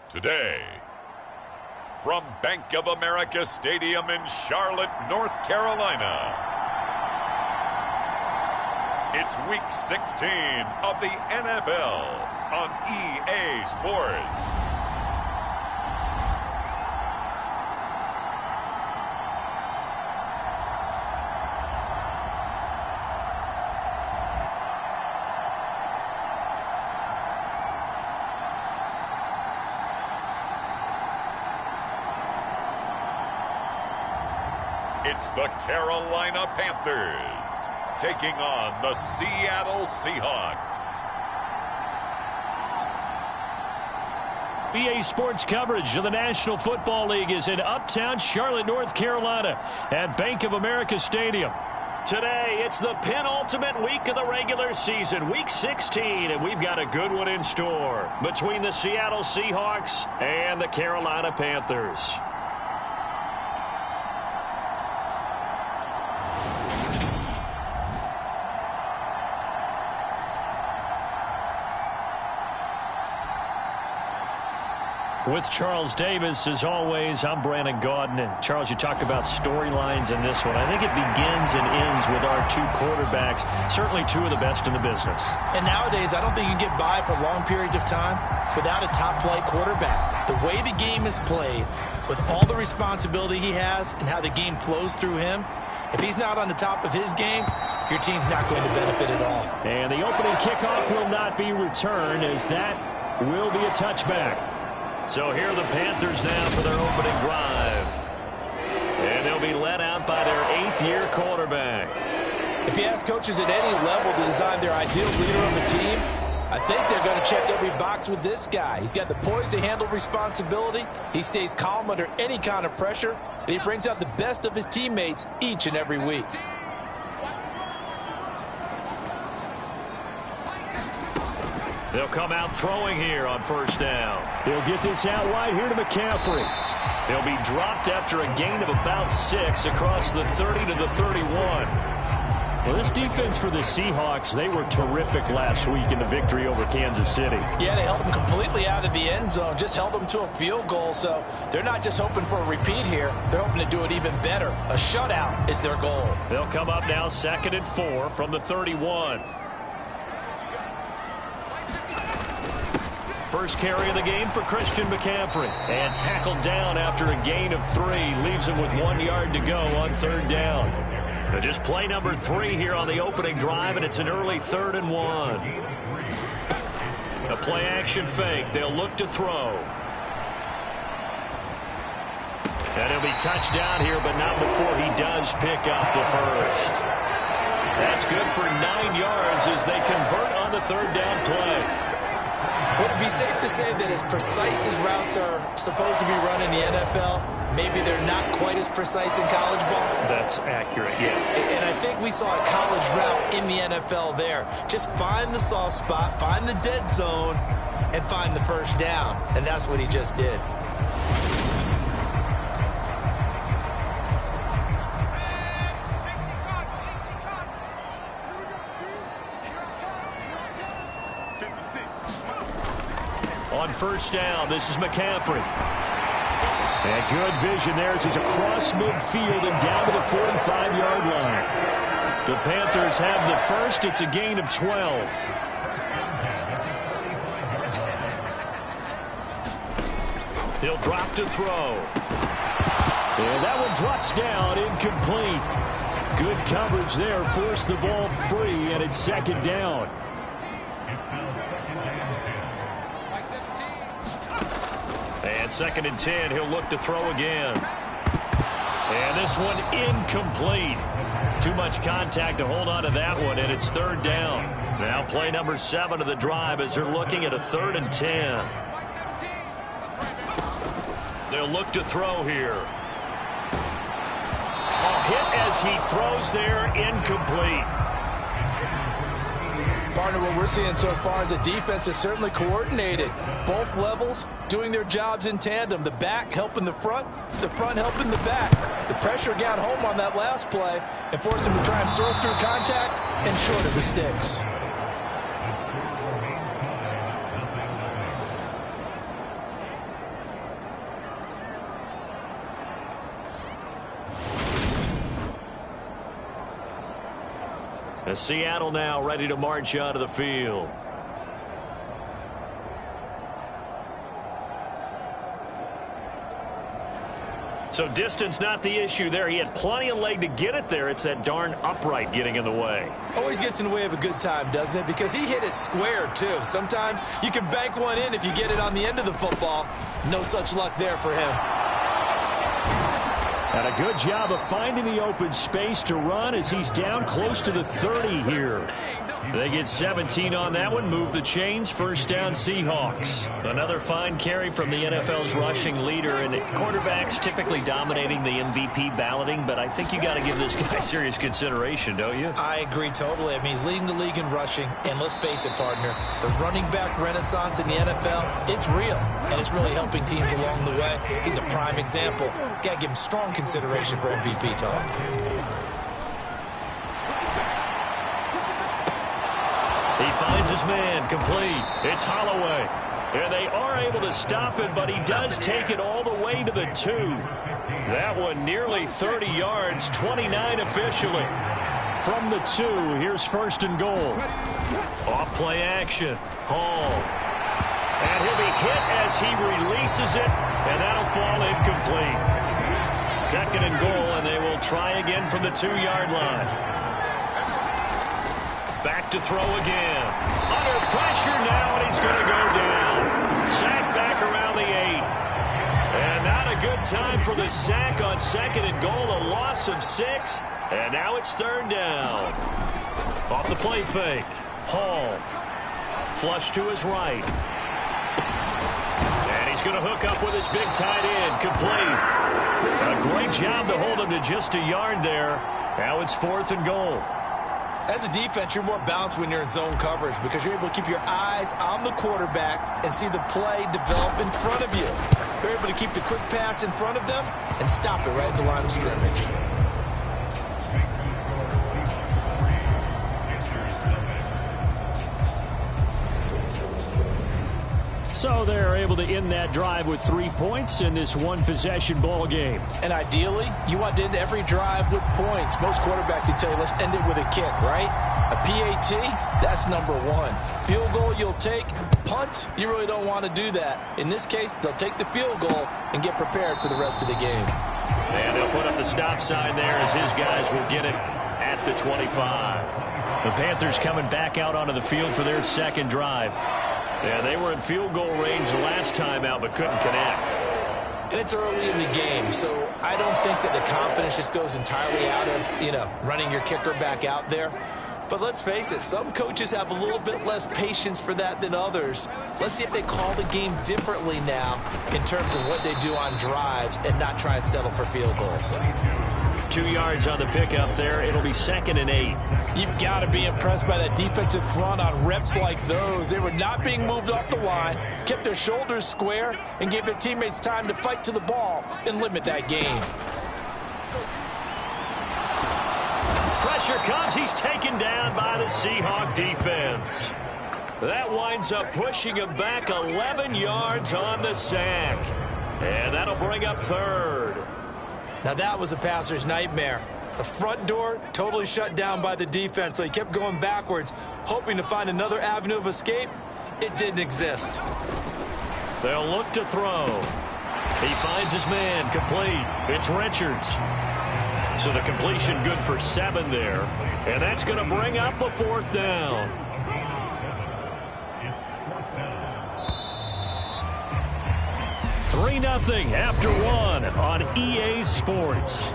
Today, from Bank of America Stadium in Charlotte, North Carolina, it's Week 16 of the NFL on EA Sports. It's the Carolina Panthers taking on the Seattle Seahawks. EA Sports coverage of the National Football League is in uptown Charlotte, North Carolina at Bank of America Stadium. Today, it's the penultimate week of the regular season, Week 16, and we've got a good one in store between the Seattle Seahawks and the Carolina Panthers. With Charles Davis, as always, I'm Brandon Gaudin. Charles, you talk about storylines in this one. I think it begins and ends with our two quarterbacks, certainly two of the best in the business. And nowadays, I don't think you can get by for long periods of time without a top-flight quarterback. The way the game is played, with all the responsibility he has and how the game flows through him, if he's not on the top of his game, your team's not going to benefit at all. And the opening kickoff will not be returned, as that will be a touchback. So here are the Panthers now for their opening drive. And they'll be led out by their 8th-year quarterback. If you ask coaches at any level to design their ideal leader of a team, I think they're going to check every box with this guy. He's got the poise to handle responsibility. He stays calm under any kind of pressure, and he brings out the best of his teammates each and every week. They'll come out throwing here on first down. He'll get this out wide here to McCaffrey. He'll be dropped after a gain of about 6 across the 30 to the 31. Well, this defense for the Seahawks, they were terrific last week in the victory over Kansas City. Yeah, they held them completely out of the end zone, just held them to a field goal. So they're not just hoping for a repeat here. They're hoping to do it even better. A shutout is their goal. They'll come up now 2nd and 4 from the 31. First carry of the game for Christian McCaffrey. And tackled down after a gain of 3. Leaves him with 1 yard to go on 3rd down. Now just play number 3 here on the opening drive, and it's an early 3rd and 1. A play-action fake. They'll look to throw. And he'll be touched down here, but not before he does pick up the first. That's good for 9 yards as they convert on the 3rd down play. Would it be safe to say that as precise as routes are supposed to be run in the NFL, maybe they're not quite as precise in college ball? That's accurate, yeah. And I think we saw a college route in the NFL there. Just find the soft spot, find the dead zone, and find the first down. And that's what he just did. On first down, this is McCaffrey. And good vision there as he's across midfield and down to the 45-yard line. The Panthers have the first. It's a gain of 12. He'll drop to throw. And that one drops down, incomplete. Good coverage there, forced the ball free, and it's 2nd down. And 2nd and 10, he'll look to throw again. And this one incomplete. Too much contact to hold on to that one, and it's 3rd down. Now play number 7 of the drive as they're looking at a 3rd and 10. They'll look to throw here. A hit as he throws there, incomplete. Partner, what we're seeing so far is the defense is certainly coordinated. Both levels doing their jobs in tandem. The back helping the front helping the back. The pressure got home on that last play and forced him to try and throw through contact and short of the sticks. As Seattle now ready to march onto the field. So distance not the issue there. He had plenty of leg to get it there. It's that darn upright getting in the way. Always gets in the way of a good time, doesn't it? Because he hit it square, too. Sometimes you can bank one in if you get it on the end of the football. No such luck there for him. And a good job of finding the open space to run as he's down close to the 30 here. They get 17 on that one. Move the chains. First down, Seahawks. Another fine carry from the NFL's rushing leader. And quarterbacks typically dominating the MVP balloting, but I think you got to give this guy serious consideration, don't you? I agree totally. I mean, he's leading the league in rushing. And let's face it, partner, the running back renaissance in the NFL, it's real. And it's really helping teams along the way. He's a prime example. Got to give him strong consideration for MVP talk. He finds his man, complete. It's Holloway. And they are able to stop him, but he does take it all the way to the 2. That one nearly 30 yards, 29 officially. From the 2, here's first and goal. Off play action. Hall. And he'll be hit as he releases it, and that'll fall incomplete. Second and goal, and they will try again from the 2-yard line. Back to throw again. Under pressure now, and he's going to go down. Sack back around the 8. And not a good time for the sack on second and goal. A loss of 6. And now it's third down. Off the play fake. Hall. Flush to his right. And he's going to hook up with his big tight end. Complete. A great job to hold him to just a yard there. Now it's fourth and goal. As a defense, you're more balanced when you're in zone coverage because you're able to keep your eyes on the quarterback and see the play develop in front of you. You're able to keep the quick pass in front of them and stop it right at the line of scrimmage. So they're able to end that drive with 3 points in this one-possession ball game. And ideally, you want to end every drive with points. Most quarterbacks will tell you, let's end it with a kick, right? A PAT, that's number 1. Field goal you'll take. Punts, you really don't want to do that. In this case, they'll take the field goal and get prepared for the rest of the game. And they'll put up the stop sign there as his guys will get it at the 25. The Panthers coming back out onto the field for their second drive. Yeah, they were in field goal range the last time out, but couldn't connect. And it's early in the game, so I don't think that the confidence just goes entirely out of, running your kicker back out there. But let's face it, some coaches have a little bit less patience for that than others. Let's see if they call the game differently now in terms of what they do on drives and not try and settle for field goals. 2 yards on the pickup there. It'll be second and 8. You've got to be impressed by that defensive front on reps like those. They were not being moved off the line, kept their shoulders square, and gave their teammates time to fight to the ball and limit that game. Pressure comes. He's taken down by the Seahawk defense. That winds up pushing him back 11 yards on the sack. And that'll bring up third. Now that was a passer's nightmare. The front door totally shut down by the defense, so he kept going backwards, hoping to find another avenue of escape. It didn't exist. They'll look to throw. He finds his man, complete. It's Richards. So the completion good for 7 there. And that's going to bring up a fourth down. Three 3-0 after 1 on EA Sports.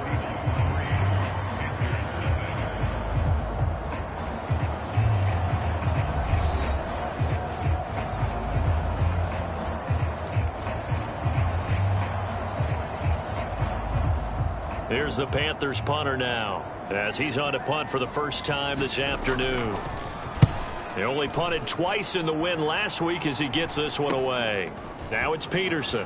Here's the Panthers punter now, as he's on to punt for the first time this afternoon. He only punted twice in the win last week as he gets this one away. Now it's Peterson.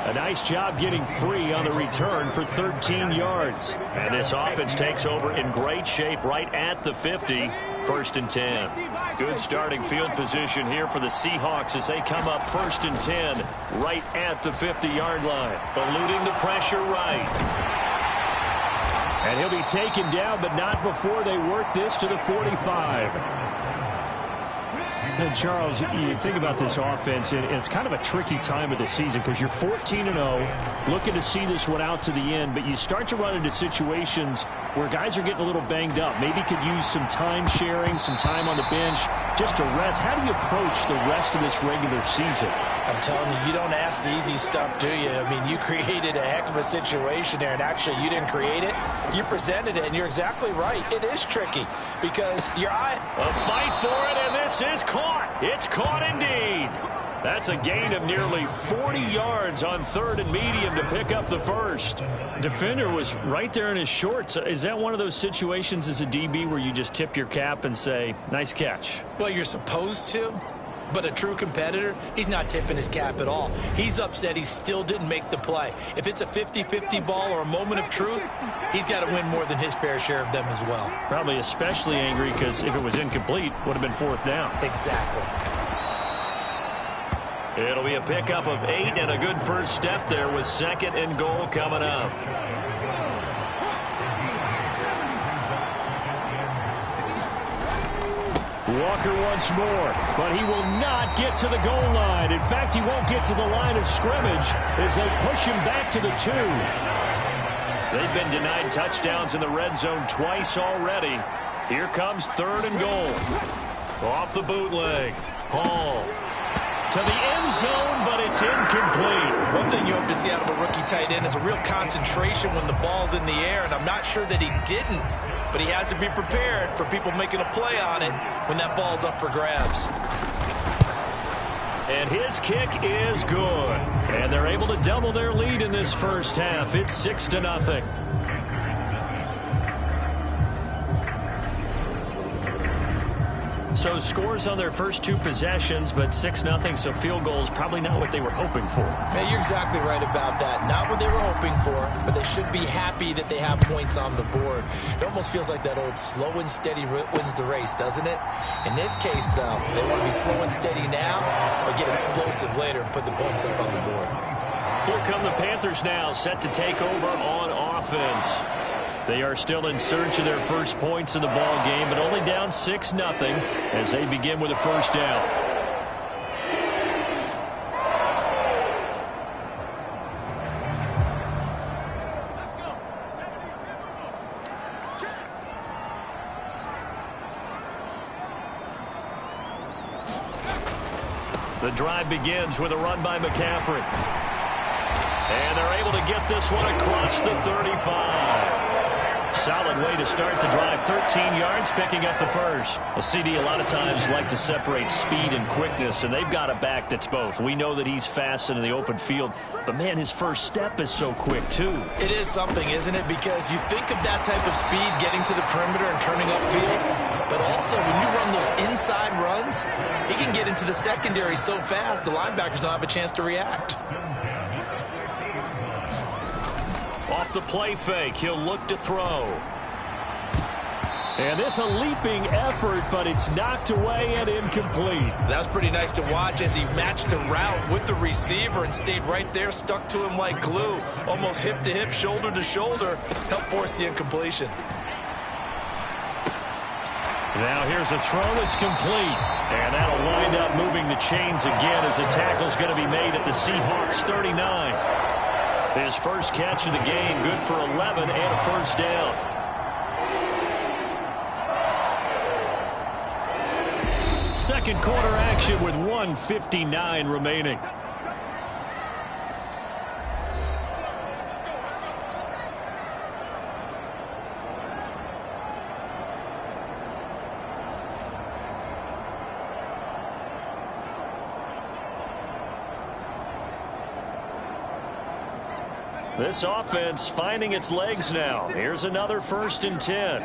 A nice job getting free on the return for 13 yards. And this offense takes over in great shape right at the 50. First and 10. Good starting field position here for the Seahawks as they come up first and 10 right at the 50-yard line. Eluding the pressure right. And he'll be taken down, but not before they work this to the 45. And Charles, you think about this offense, and it's kind of a tricky time of the season because you're 14-0, looking to see this one out to the end, but you start to run into situations where guys are getting a little banged up. Maybe could use some time sharing, some time on the bench just to rest. How do you approach the rest of this regular season? I'm telling you, you don't ask the easy stuff, do you? I mean, you created a heck of a situation there, and actually you didn't create it. You presented it, and you're exactly right. It is tricky because your eye... A fight for it, and this is caught. It's caught indeed. That's a gain of nearly 40 yards on 3rd and medium to pick up the first. Defender was right there in his shorts. Is that one of those situations as a DB where you just tip your cap and say, nice catch? Well, you're supposed to. But a true competitor, he's not tipping his cap at all. He's upset he still didn't make the play. If it's a 50-50 ball or a moment of truth, he's got to win more than his fair share of them as well. Probably especially angry because if it was incomplete, would have been 4th down. Exactly. It'll be a pickup of 8 and a good first step there with 2nd and goal coming up. Walker once more, but he will not get to the goal line. In fact, he won't get to the line of scrimmage as they push him back to the 2. They've been denied touchdowns in the red zone twice already. Here comes 3rd and goal. Off the bootleg. Hall to the end zone, but it's incomplete. One thing you hope to see out of a rookie tight end is a real concentration when the ball's in the air, and I'm not sure that he didn't. But he has to be prepared for people making a play on it when that ball's up for grabs. And his kick is good. And they're able to double their lead in this first half. It's 6-0. So scores on their first 2 possessions, but 6-0, so field goals probably not what they were hoping for. Man, you're exactly right about that. Not what they were hoping for, but they should be happy that they have points on the board. It almost feels like that old slow and steady wins the race, doesn't it? In this case, though, they want to be slow and steady now or get explosive later and put the points up on the board. Here come the Panthers now, set to take over on offense. They are still in search of their first points in the ball game, but only down 6-0 as they begin with a first down. The drive begins with a run by McCaffrey. And they're able to get this one across the 35. Solid way to start the drive. 13 yards, picking up the first. A CD a lot of times like to separate speed and quickness, and they've got a back that's both. We know that he's fast in the open field, but, man, his first step is so quick, too. It is something, isn't it? Because you think of that type of speed getting to the perimeter and turning upfield, but also when you run those inside runs, he can get into the secondary so fast the linebackers don't have a chance to react. Off the play fake, he'll look to throw. And this a leaping effort, but it's knocked away and incomplete. That was pretty nice to watch as he matched the route with the receiver and stayed right there, stuck to him like glue, almost hip to hip, shoulder to shoulder, helped force the incompletion. Now here's a throw that's complete. And that'll wind up moving the chains again as the tackle's going to be made at the Seahawks 39. His first catch of the game, good for 11 and a first down. Second quarter action with 1:59 remaining. This offense finding its legs now. Here's another 1st and 10.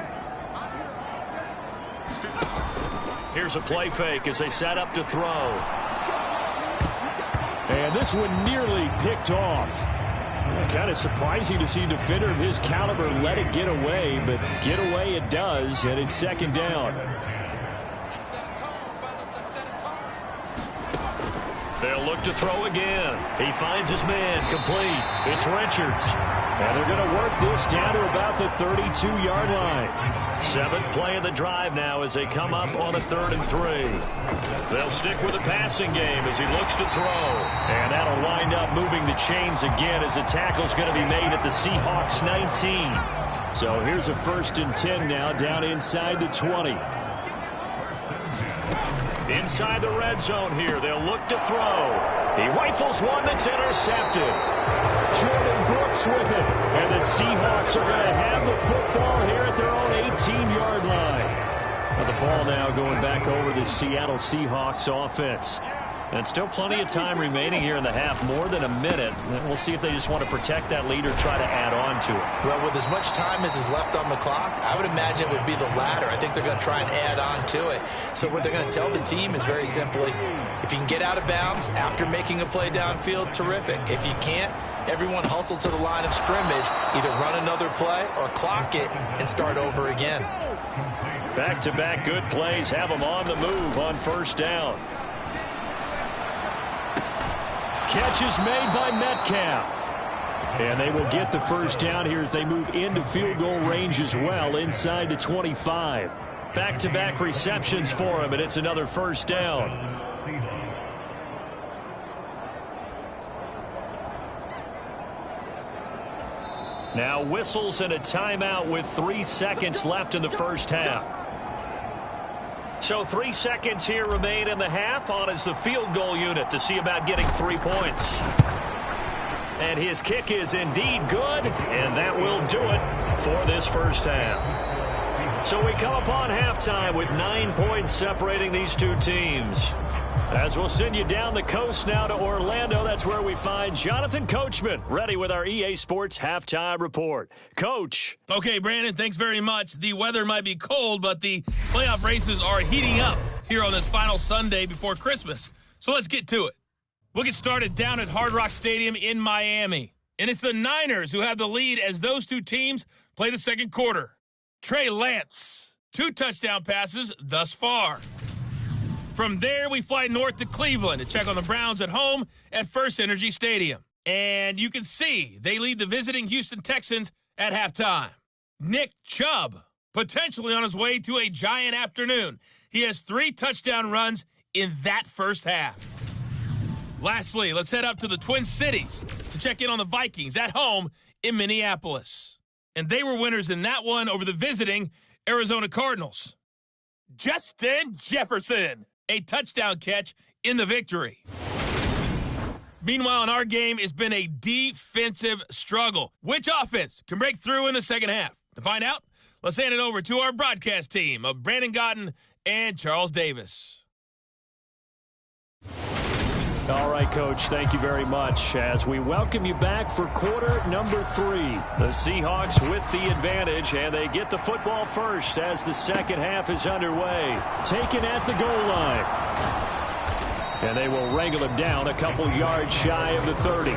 Here's a play fake as they set up to throw. And this one nearly picked off. Kind of surprising to see a defender of his caliber let it get away, but get away it does, and it's 2nd down. They'll look to throw again. He finds his man, complete. It's Richards. And they're going to work this down to about the 32-yard line. 7th play of the drive now as they come up on a 3rd and 3. They'll stick with the passing game as he looks to throw. And that'll wind up moving the chains again as the tackle's going to be made at the Seahawks 19. So here's a 1st and 10 now down inside the 20. Inside the red zone here, they'll look to throw. He rifles one that's intercepted. Jordan Brooks with it. And the Seahawks are going to have the football here at their own 18-yard line. But the ball now going back over the Seattle Seahawks offense. And still plenty of time remaining here in the half, more than a minute. And we'll see if they just want to protect that lead or try to add on to it. Well, with as much time as is left on the clock, I would imagine it would be the latter. I think they're going to try and add on to it. So what they're going to tell the team is very simply, if you can get out of bounds after making a play downfield, terrific. If you can't, everyone hustle to the line of scrimmage, either run another play or clock it and start over again. Back-to-back good plays have them on the move on 1st down. Catch is made by Metcalf. And they will get the 1st down here as they move into field goal range as well inside the 25. Back-to-back receptions for him, and it's another 1st down. Now whistles and a timeout with 3 seconds left in the 1st half. So 3 seconds here remain in the half. On is the field goal unit to see about getting 3 points. And his kick is indeed good, and that will do it for this 1st half. So we come upon halftime with 9 points separating these two teams. As we'll send you down the coast now to Orlando, that's where we find Jonathan Coachman, ready with our EA Sports Halftime Report. Coach. Okay, Brandon, thanks very much. The weather might be cold, but the playoff races are heating up here on this final Sunday before Christmas. So let's get to it. We'll get started down at Hard Rock Stadium in Miami. And it's the Niners who have the lead as those two teams play the 2nd quarter. Trey Lance, 2 touchdown passes thus far. From there, we fly north to Cleveland to check on the Browns at home at First Energy Stadium. And you can see they lead the visiting Houston Texans at halftime. Nick Chubb, potentially on his way to a giant afternoon. He has 3 touchdown runs in that 1st half. Lastly, let's head up to the Twin Cities to check in on the Vikings at home in Minneapolis. And they were winners in that one over the visiting Arizona Cardinals. Justin Jefferson, a touchdown catch in the victory. Meanwhile, in our game, it's been a defensive struggle. Which offense can break through in the 2nd half? To find out, let's hand it over to our broadcast team of Brandon Godden and Charles Davis. All right, Coach, thank you very much. As we welcome you back for quarter number 3. The Seahawks with the advantage, and they get the football first as the 2nd half is underway. Taken at the goal line. And they will wrangle him down a couple yards shy of the 30.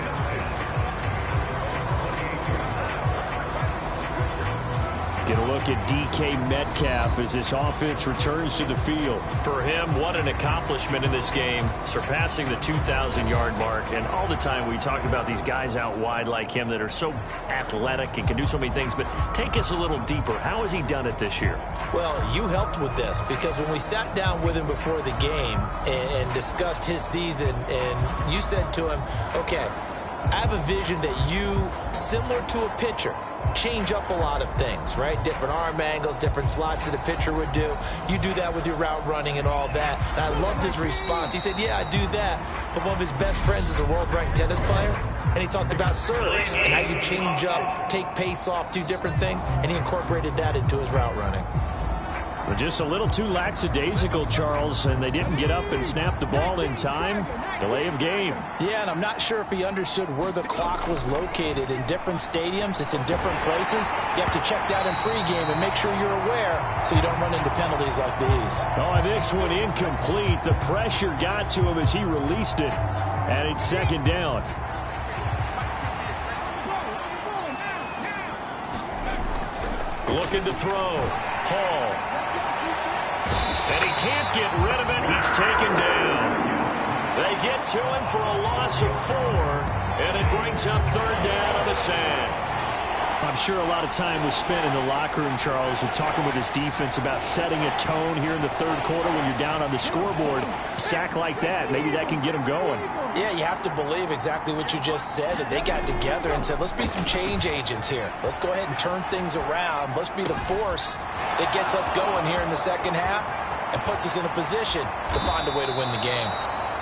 Get a look at DK Metcalf as this offense returns to the field. For him, what an accomplishment in this game, surpassing the 2,000-yard mark. And all the time we talk about these guys out wide like him that are so athletic and can do so many things. But take us a little deeper. How has he done it this year? Well, you helped with this because when we sat down with him before the game and discussed his season, and you said to him, okay, I have a vision that you, similar to a pitcher, change up a lot of things, right? Different arm angles, different slots that a pitcher would do. You do that with your route running and all that. And I loved his response. He said, yeah, I do that. But one of his best friends is a world-ranked tennis player. And he talked about serves and how you change up, take pace off, do different things. And he incorporated that into his route running. Well, just a little too lackadaisical, Charles, and they didn't get up and snap the ball in time. Delay of game. Yeah, and I'm not sure if he understood where the clock was located. In different stadiums, it's in different places. You have to check that in pregame and make sure you're aware so you don't run into penalties like these. Oh, this one incomplete. The pressure got to him as he released it. And it's 2nd down. Looking to throw. Hall. And he can't get rid of it. He's taken down. They get to him for a loss of 4, and it brings up third down on the sand. I'm sure a lot of time was spent in the locker room, Charles, with talking with his defense about setting a tone here in the third quarter when you're down on the scoreboard. A sack like that, maybe that can get them going. Yeah, you have to believe exactly what you just said. That they got together and said, let's be some change agents here. Let's go ahead and turn things around. Let's be the force that gets us going here in the second half and puts us in a position to find a way to win the game.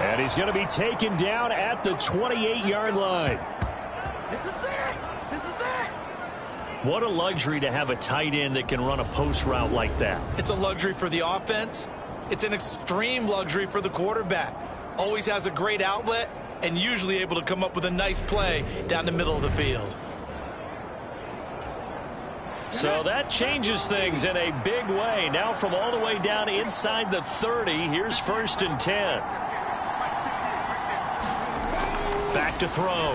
And he's going to be taken down at the 28-yard line. This is it! This is it! What a luxury to have a tight end that can run a post route like that. It's a luxury for the offense. It's an extreme luxury for the quarterback. Always has a great outlet and usually able to come up with a nice play down the middle of the field. So that changes things in a big way. Now from all the way down inside the 30, here's 1st and 10. Back to throw.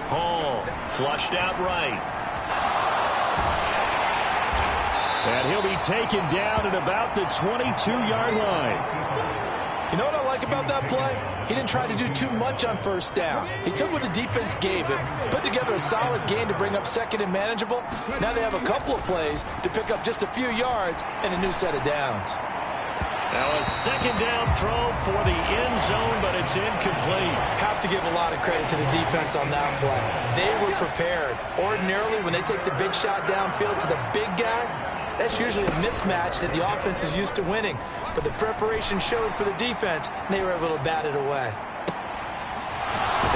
Hall flushed out right. And he'll be taken down at about the 22-yard line. You know what I like about that play? He didn't try to do too much on first down. He took what the defense gave him, put together a solid game to bring up second and manageable. Now they have a couple of plays to pick up just a few yards and a new set of downs. Now a second down throw for the end zone, but it's incomplete. Have to give a lot of credit to the defense on that play. They were prepared. Ordinarily, when they take the big shot downfield to the big guy, that's usually a mismatch that the offense is used to winning. But the preparation showed for the defense, and they were able to bat it away.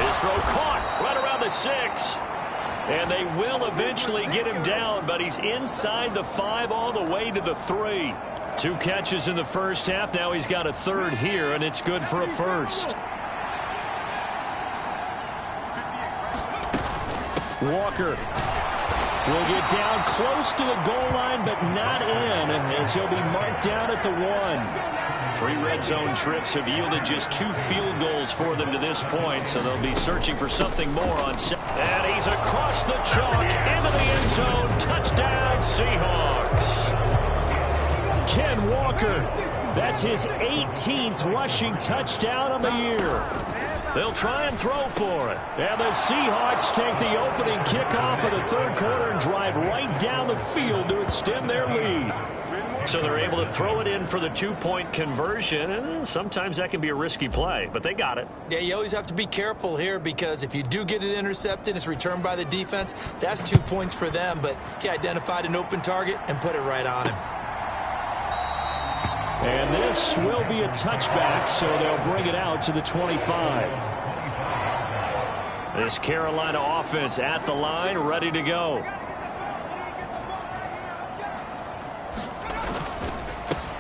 His throw caught right around the 6. And they will eventually get him down, but he's inside the 5 all the way to the 3. 2 catches in the first half. Now he's got a third here, and it's good for a first. Walker will get down close to the goal line, but not in, as he'll be marked down at the 1. 3 red zone trips have yielded just 2 field goals for them to this point, so they'll be searching for something more on. And he's across the chalk into the end zone. Touchdown, Seahawks. Ken Walker, that's his 18th rushing touchdown of the year. They'll try and throw for it. And the Seahawks take the opening kickoff of the third quarter and drive right down the field to extend their lead. So they're able to throw it in for the 2-point conversion, and sometimes that can be a risky play, but they got it. Yeah, you always have to be careful here because if you do get it intercepted, it's returned by the defense, that's 2 points for them, but he identified an open target and put it right on him. And this will be a touchback, so they'll bring it out to the 25. This Carolina offense at the line, ready to go.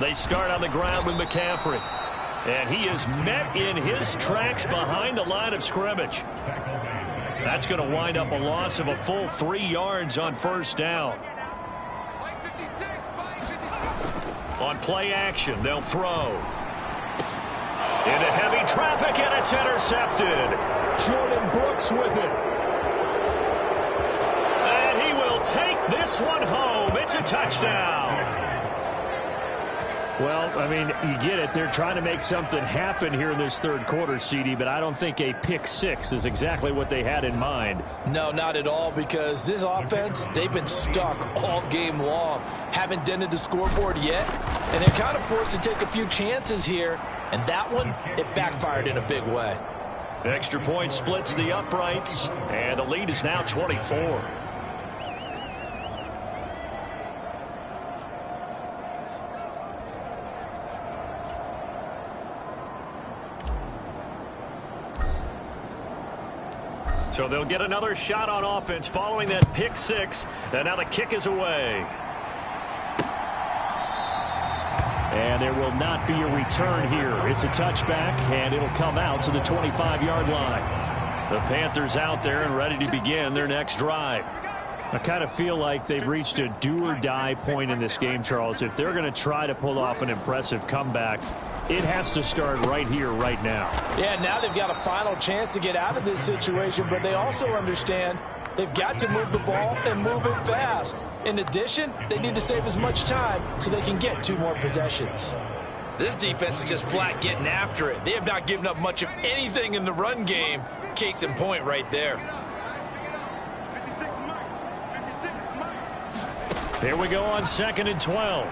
They start on the ground with McCaffrey. And he is met in his tracks behind the line of scrimmage. That's going to wind up a loss of a full 3 yards on first down. On play action, they'll throw. Into heavy traffic, and it's intercepted. Jordan Brooks with it. And he will take this one home. It's a touchdown. Well, I mean, you get it. They're trying to make something happen here in this third quarter, CD, but I don't think a pick 6 is exactly what they had in mind. No, not at all, because this offense, they've been stuck all game long. Haven't dented the scoreboard yet, and they're kind of forced to take a few chances here, and that one, it backfired in a big way. Extra point splits the uprights, and the lead is now 24. So they'll get another shot on offense following that pick 6. And now the kick is away. And there will not be a return here. It's a touchback, and it'll come out to the 25-yard line. The Panthers out there and ready to begin their next drive. I kind of feel like they've reached a do-or-die point in this game, Charles. If they're going to try to pull off an impressive comeback, it has to start right here, right now. Yeah, now they've got a final chance to get out of this situation, but they also understand they've got to move the ball and move it fast. In addition, they need to save as much time so they can get 2 more possessions. This defense is just flat getting after it. They have not given up much of anything in the run game. Case in point right there. Here we go on 2nd and 12.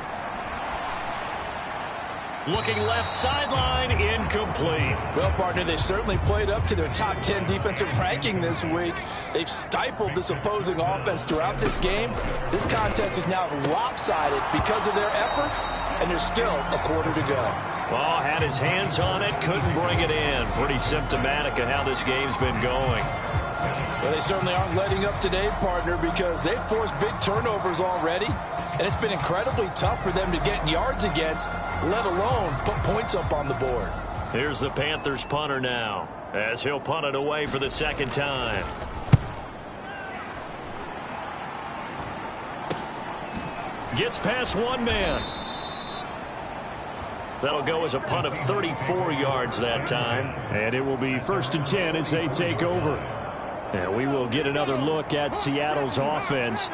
Looking left sideline, incomplete. Well, partner, they've certainly played up to their top 10 defensive ranking this week. They've stifled this opposing offense throughout this game. This contest is now lopsided because of their efforts, and there's still a quarter to go. Well, had his hands on it, couldn't bring it in. Pretty symptomatic of how this game's been going. Well, they certainly aren't letting up today, partner, because they've forced big turnovers already, and it's been incredibly tough for them to get yards against, let alone put points up on the board. Here's the Panthers punter now, as he'll punt it away for the second time. Gets past one man. That'll go as a punt of 34 yards that time. And it will be 1st and 10 as they take over. And we will get another look at Seattle's offense.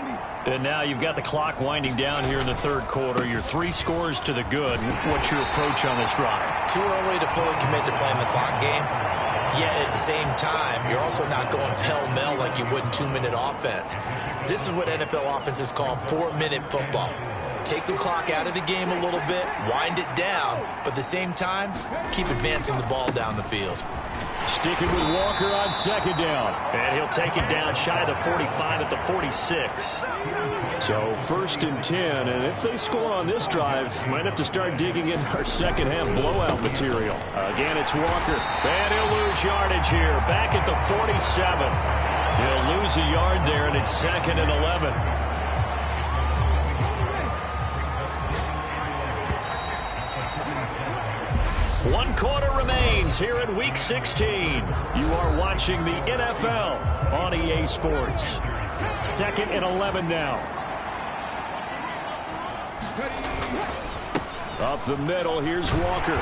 And now you've got the clock winding down here in the third quarter. You're 3 scores to the good. What's your approach on this drive? Too early to fully commit to playing the clock game. Yet at the same time, you're also not going pell-mell like you would in 2-minute offense. This is what NFL offenses call 4-minute football. Take the clock out of the game a little bit, wind it down, but at the same time, keep advancing the ball down the field. Sticking with Walker on 2nd down. And he'll take it down shy of the 45 at the 46. So 1st and 10, and if they score on this drive, might have to start digging in our second half blowout material. Again, it's Walker. And he'll lose yardage here, back at the 47. He'll lose a yard there, and it's 2nd and 11. One quarter remains here in Week 16. You are watching the NFL on EA Sports. 2nd and 11 now. Up the middle, here's Walker.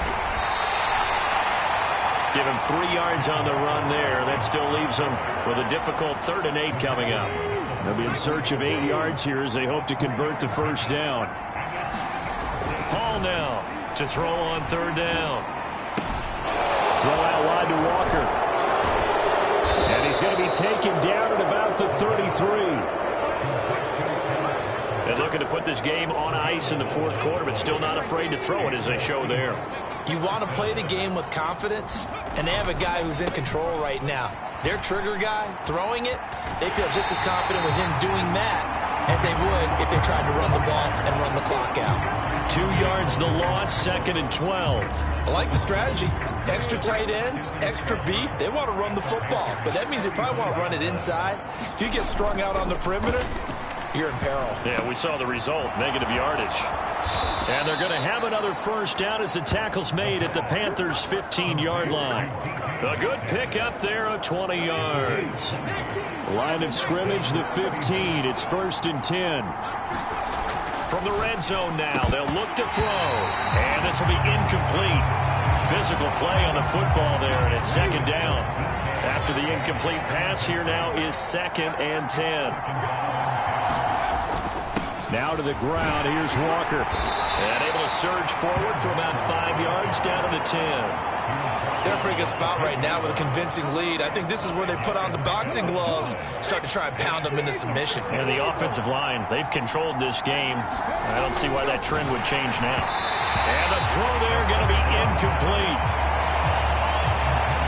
Give him 3 yards on the run there. That still leaves him with a difficult 3rd and 8 coming up. They'll be in search of 8 yards here as they hope to convert the first down. Hall now to throw on 3rd down. Throw out wide to Walker. And he's going to be taken down at about the 33. They're looking to put this game on ice in the 4th quarter, but still not afraid to throw it as they show there. You want to play the game with confidence, and they have a guy who's in control right now. Their trigger guy, throwing it, they feel just as confident with him doing that as they would if they tried to run the ball and run the clock out. 2 yards the loss, 2nd and 12. I like the strategy. Extra tight ends, extra beef. They want to run the football, but that means they probably want to run it inside. If you get strung out on the perimeter, you're in peril. Yeah, we saw the result, negative yardage. And they're going to have another first down as the tackle's made at the Panthers' 15-yard line. A good pick up there of 20 yards. Line of scrimmage, the 15. It's 1st and 10. From the red zone now, they'll look to throw. And this will be incomplete. Physical play on the football there, and it's 2nd down. After the incomplete pass, here now is 2nd and 10. Now to the ground, here's Walker. And able to surge forward for about 5 yards down to the 10. They're in a pretty good spot right now with a convincing lead. I think this is where they put on the boxing gloves, start to try and pound them into submission. And the offensive line, they've controlled this game. I don't see why that trend would change now. And the throw there going to be incomplete.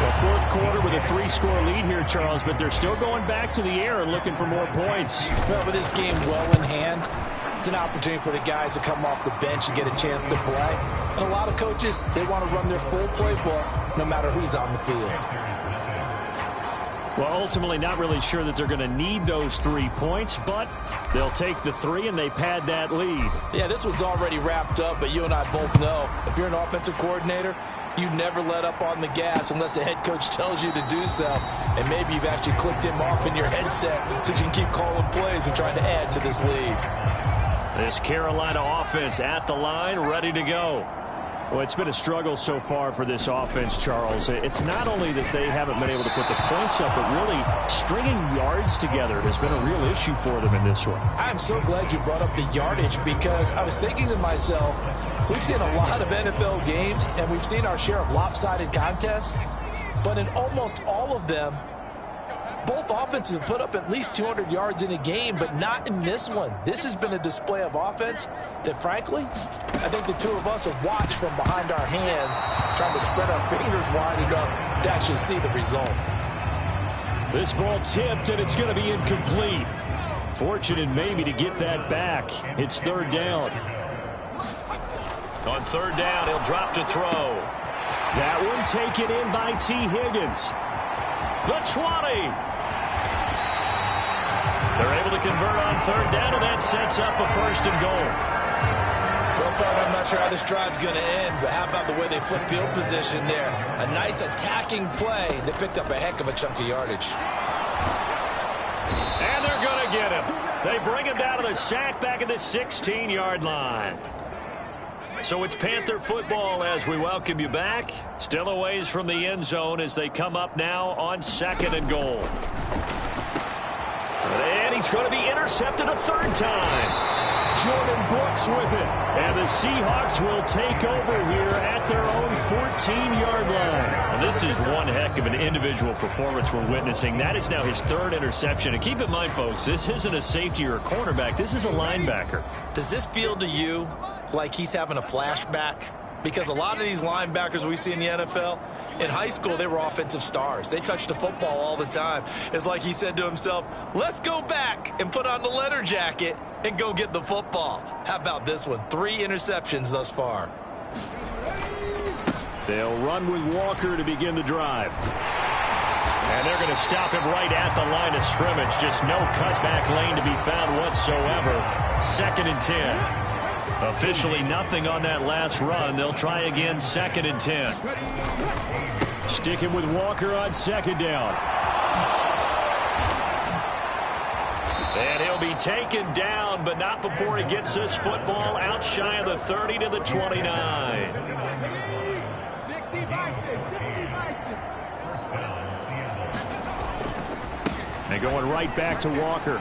Well, 4th quarter with a 3-score lead here, Charles, but they're still going back to the air and looking for more points. Well, with this game well in hand, it's an opportunity for the guys to come off the bench and get a chance to play. And a lot of coaches, they want to run their full playbook no matter who's on the field. Well, ultimately not really sure that they're going to need those 3 points, but they'll take the 3 and they pad that lead. Yeah, this one's already wrapped up, but you and I both know if you're an offensive coordinator, you never let up on the gas unless the head coach tells you to do so. And maybe you've actually clicked him off in your headset so you can keep calling plays and trying to add to this lead. This Carolina offense at the line, ready to go. Well, it's been a struggle so far for this offense, Charles. It's not only that they haven't been able to put the points up, but really stringing yards together has been a real issue for them in this one. I'm so glad you brought up the yardage, because I was thinking to myself, we've seen a lot of NFL games, and we've seen our share of lopsided contests, but in almost all of them, both offenses have put up at least 200 yards in a game, but not in this one. This has been a display of offense that, frankly, I think the two of us have watched from behind our hands, trying to spread our fingers wide enough to actually see the result. This ball tipped, and it's going to be incomplete. Fortunate maybe to get that back. It's third down. On third down, he'll drop to throw. That one taken in by T. Higgins. The 20. They're able to convert on third down, and that sets up a first and goal. Well, partner, I'm not sure how this drive's going to end, but how about the way they flip field position there? A nice attacking play. They picked up a heck of a chunk of yardage. And they're going to get him. They bring him down to the sack back at the 16-yard line. So it's Panther football as we welcome you back. Still a ways from the end zone as they come up now on second and goal. And he's going to be intercepted a third time. Jordan Brooks with it. And the Seahawks will take over here at their own 14-yard line. Well, this is one heck of an individual performance we're witnessing. That is now his third interception. And keep in mind, folks, this isn't a safety or a cornerback. This is a linebacker. Does this feel to you like he's having a flashback? Because a lot of these linebackers we see in the NFL, in high school, they were offensive stars. They touched the football all the time. It's like he said to himself, let's go back and put on the leather jacket and go get the football. How about this one? 3 interceptions thus far. They'll run with Walker to begin the drive. And they're going to stop him right at the line of scrimmage. Just no cutback lane to be found whatsoever. Second and 10. Officially nothing on that last run. They'll try again, second and 10. Sticking with Walker on second down. And he'll be taken down, but not before he gets this football out shy of the 30 to the 29. And going right back to Walker.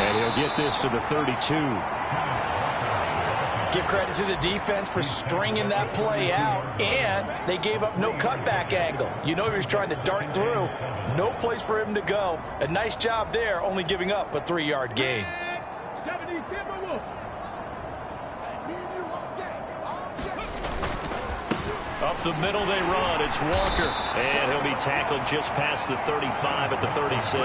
And he'll get this to the 32. Give credit to the defense for stringing that play out, and they gave up no cutback angle. You know he was trying to dart through. No place for him to go. A nice job there, only giving up a 3-yard gain. Up the middle they run. It's Walker. And he'll be tackled just past the 35 at the 36.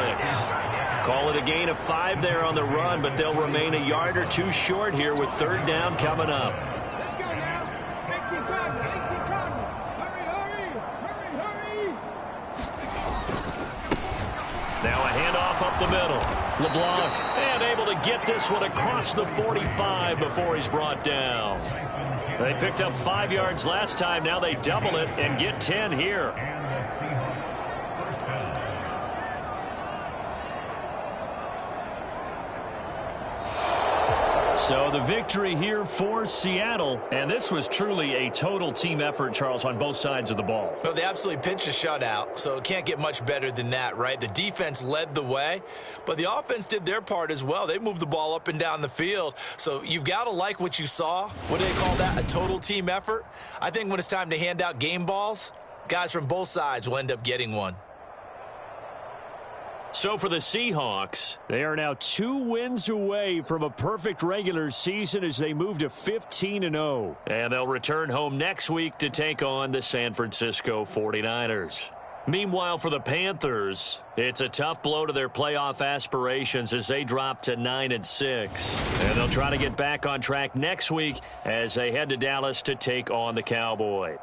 Call it a gain of 5 there on the run, but they'll remain a yard or 2 short here with third down coming up. Now a handoff up the middle. LeBlanc, and able to get this one across the 45 before he's brought down. They picked up 5 yards last time. Now they double it and get 10 here. So the victory here for Seattle, and this was truly a total team effort, Charles, on both sides of the ball. Well, they absolutely pitched a shutout, so it can't get much better than that, right? The defense led the way, but the offense did their part as well. They moved the ball up and down the field, so you've got to like what you saw. What do they call that? A total team effort? I think when it's time to hand out game balls, guys from both sides will end up getting one. So for the Seahawks, they are now 2 wins away from a perfect regular season as they move to 15-0. And they'll return home next week to take on the San Francisco 49ers. Meanwhile, for the Panthers, it's a tough blow to their playoff aspirations as they drop to 9-6. And they'll try to get back on track next week as they head to Dallas to take on the Cowboys.